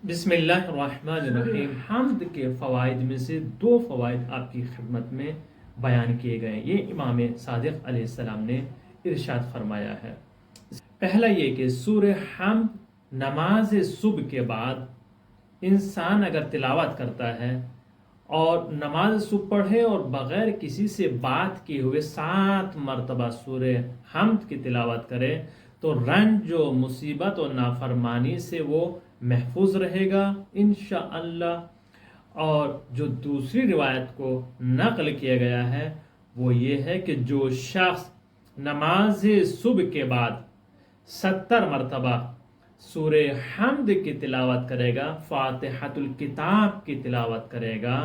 بسم اللہ الرحمن الرحیم۔ حمد کے فوائد میں سے دو فوائد آپ کی خدمت میں بیان کیے گئے ہیں۔ یہ امام صادق علیہ السلام نے ارشاد فرمایا ہے۔ پہلا یہ کہ سورہ حمد نماز صبح کے بعد انسان اگر تلاوت کرتا ہے اور نماز صبح پڑھے اور بغیر کسی سے بات کیے ہوئے 7 مرتبہ سورہ حمد کی تلاوت کرے تو رنج و مصیبت و نافرمانی سے وہ محفوظ رہے گا انشاءاللہ۔ اور جو دوسری روایت کو نقل کیا گیا ہے وہ یہ ہے کہ جو شخص نماز صبح کے بعد 70 مرتبہ سورہ حمد کی تلاوت کرے گا، فاتحۃ الکتاب کی تلاوت کرے گا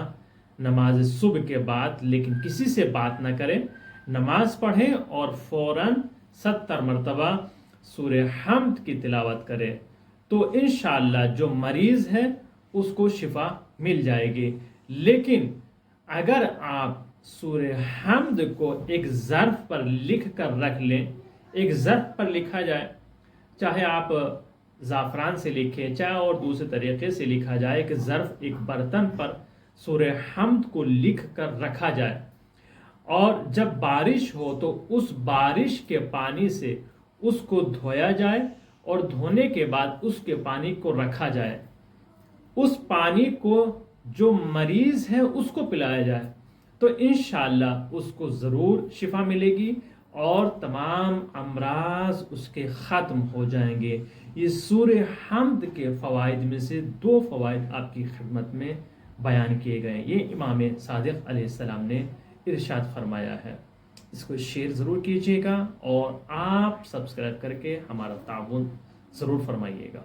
نماز صبح کے بعد، لیکن کسی سے بات نہ کرے، نماز پڑھے اور فوراً 70 مرتبہ سورہ حمد کی تلاوت کرے تو انشاءاللہ جو مریض ہے اس کو شفا مل جائے گی۔ لیکن اگر آپ سورہ حمد کو ایک ظرف پر لکھ کر رکھ لیں، ایک ظرف پر لکھا جائے، چاہے آپ زعفران سے لکھیں چاہے اور دوسرے طریقے سے لکھا جائے، کہ ظرف ایک برتن پر سورہ حمد کو لکھ کر رکھا جائے اور جب بارش ہو تو اس بارش کے پانی سے اس کو دھویا جائے اور دھونے کے بعد اس کے پانی کو رکھا جائے، اس پانی کو جو مریض ہے اس کو پلایا جائے تو انشاءاللہ اس کو ضرور شفا ملے گی اور تمام امراض اس کے ختم ہو جائیں گے۔ یہ سورہ حمد کے فوائد میں سے دو فوائد آپ کی خدمت میں بیان کیے گئے ہیں۔ یہ امام صادق علیہ السلام نے ارشاد فرمایا ہے۔ اس کو شیئر ضرور کیجیے گا اور آپ سبسکرائب کر کے ہمارا تعاون ضرور فرمائیے گا۔